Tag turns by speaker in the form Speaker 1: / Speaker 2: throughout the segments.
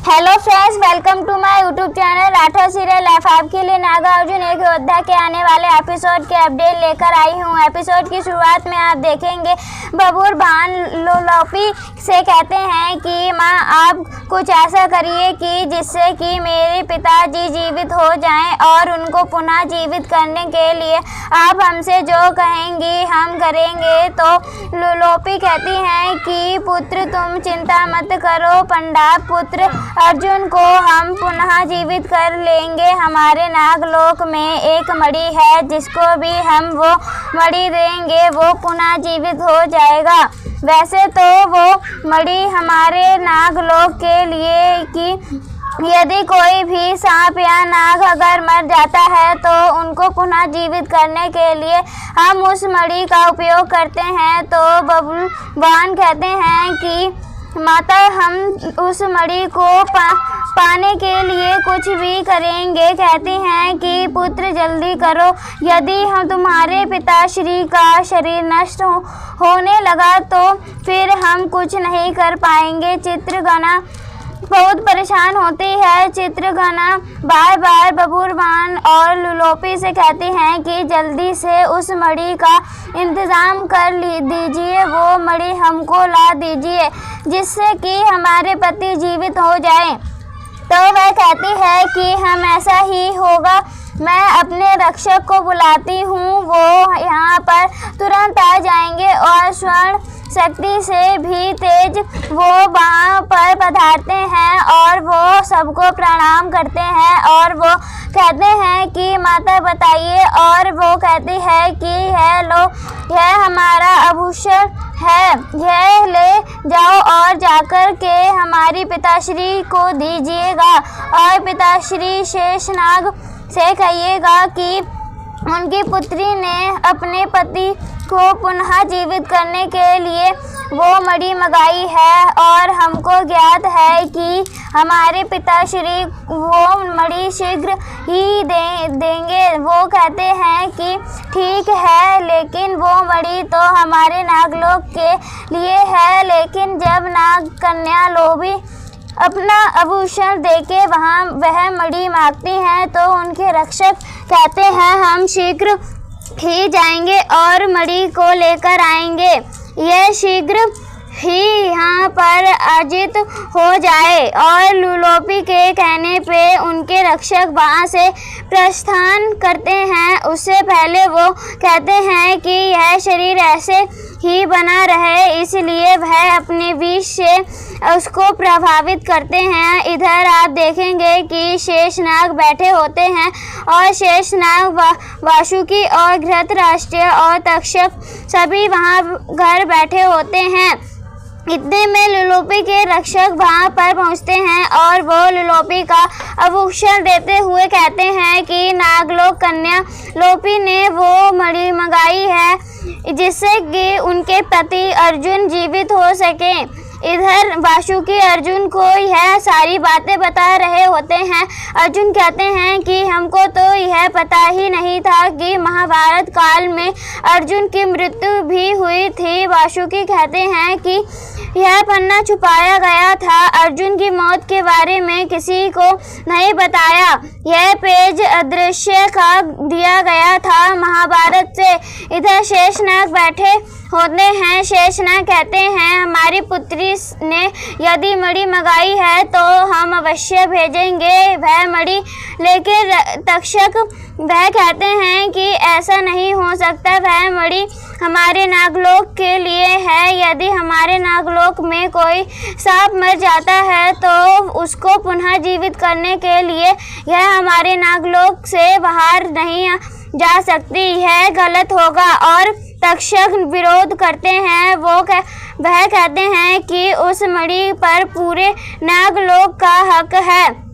Speaker 1: Hello friends, welcome to my YouTube channel Rathore serial life. आपके लिए नागार्जुन एक योद्धा के आने वाले एपिसोड के अपडेट लेकर आई हूँ। एपिसोड की शुरुआत में आप देखेंगे बबूर भान लोपी से कहते हैं कि माँ आप कुछ ऐसा करिए कि जिससे कि मेरे पिताजी जीवित हो जाएं और उनको पुनः जीवित करने के लिए आप हमसे जो कहेंगी हम करेंगे। तो लोपी कहती हैं कि पुत्र तुम चिंता मत करो पंडाब पुत्र अर्जुन को हम पुनः जीवित कर लेंगे। हमारे नागलोक में एक मणि है, जिसको भी हम वो मणि देंगे वो पुनः जीवित हो जाएगा। वैसे तो वो मणि हमारे नागलोक के लिए कि यदि कोई भी सांप या नाग अगर मर जाता है तो उनको पुनः जीवित करने के लिए हम उस मणि का उपयोग करते हैं। तो बबूरवान कहते हैं कि माता हम उस मणि को पाने के लिए कुछ भी करेंगे। कहती हैं कि पुत्र जल्दी करो, यदि हम तुम्हारे पिताश्री का शरीर नष्ट होने लगा तो फिर हम कुछ नहीं कर पाएंगे। चित्रगना बहुत परेशान होती है। चित्रगना बार बार बबूरवान और लोपी से कहती हैं कि जल्दी से उस मणि का इंतज़ाम कर दीजिए, वो मणि हमको ला दीजिए जिससे कि हमारे पति जीवित हो जाएं। तो वह कहती है कि हम ऐसा ही होगा, मैं अपने रक्षक को बुलाती हूँ, वो यहाँ पर तुरंत आ जाएंगे और स्वर्ण शक्ति से भी तेज वो वहाँ पर पधारते हैं और वो सबको प्रणाम करते हैं और वो कहते हैं कि माता बताइए। और वो कहती है कि है लो, यह हमारा आभूषण है, यह ले जाओ और जाकर के हमारी पिताश्री को दीजिएगा और पिताश्री शेषनाग से कहिएगा कि उनकी पुत्री ने अपने पति को पुनः जीवित करने के लिए वो मणि मंगाई है और हमको ज्ञात है कि हमारे पिताश्री वो मणि शीघ्र ही देंगे। वो कहते हैं कि ठीक है, लेकिन वो मणि तो हमारे नागलोक के लिए है। लेकिन जब नाग कन्या लोभी अपना आभूषण देके वह मणि मांगती हैं तो उनके रक्षक कहते हैं हम शीघ्र ही जाएंगे और मणि को लेकर आएंगे। यह शीघ्र ही यहाँ पर अर्जित हो जाए। और लोपी के कहने पे उनके रक्षक वहाँ से प्रस्थान करते हैं। उससे पहले वो कहते हैं कि यह शरीर ऐसे ही बना रहे, इसलिए वह अपने विष से उसको प्रभावित करते हैं। इधर आप देखेंगे कि शेषनाग बैठे होते हैं और शेषनाग वासुकी और धृतराष्ट्र और तक्षक सभी वहाँ घर बैठे होते हैं। इतने में लोपी के रक्षक वहाँ पर पहुँचते हैं और वो लोपी का आभूषण देते हुए कहते हैं कि नागलोक कन्या लोपी ने वो मणि मंगाई है जिससे कि उनके पति अर्जुन जीवित हो सके। इधर वासुकी अर्जुन को यह सारी बातें बता रहे होते हैं। अर्जुन कहते हैं कि हमको तो यह पता ही नहीं था कि महाभारत काल में अर्जुन की मृत्यु भी हुई थी। वासुकी कहते हैं कि यह पन्ना छुपाया गया था, अर्जुन की मौत के बारे में किसी को नहीं बताया। यह पेज अदृश्य कर दिया गया था महाभारत से। इधर शेषनाग बैठे होते हैं। शेषनाग कहते हैं हमारी पुत्री ने यदि मणि मंगाई है तो हम अवश्य भेजेंगे वह मणि। लेकिन तक्षक वह कहते हैं कि ऐसा नहीं हो सकता, वह मणि हमारे नागलोक के लिए है। यदि हमारे नागलोक में कोई सांप मर जाता है तो उसको पुनः जीवित करने के लिए यह हमारे नागलोक से बाहर नहीं जा सकती, यह गलत होगा। और तक्षक विरोध करते हैं। वह कहते हैं कि उस मणि पर पूरे नागलोक का हक है।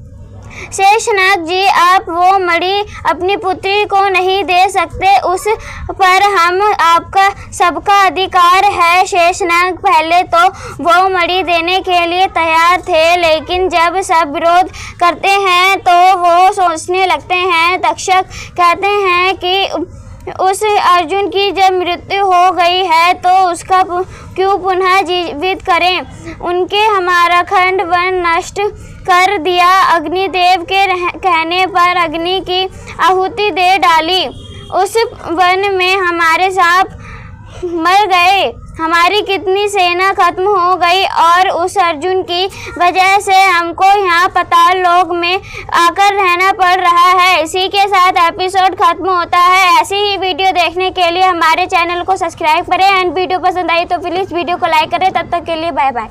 Speaker 1: शेषनाग जी आप वो मणि अपनी पुत्री को नहीं दे सकते, उस पर हम आपका सबका अधिकार है। शेषनाग पहले तो वो मणि देने के लिए तैयार थे, लेकिन जब सब विरोध करते हैं तो वो सोचने लगते हैं। तक्षक कहते हैं कि उस अर्जुन की जब मृत्यु हो गई है तो उसका क्यों पुनः जीवित करें। उनके हमारा खंड वन नष्ट कर दिया। अग्निदेव के कहने पर अग्नि की आहुति दे डाली। उस वन में हमारे सांप मर गए। हमारी कितनी सेना खत्म हो गई और उस अर्जुन की वजह से हमको यहाँ पाताल लोक में आकर रहना पड़ रहा है। इसी के साथ एपिसोड खत्म होता है। ऐसी ही वीडियो देखने के लिए हमारे चैनल को सब्सक्राइब करें एंड वीडियो पसंद आई तो प्लीज़ वीडियो को लाइक करें। तब तक के लिए बाय बाय।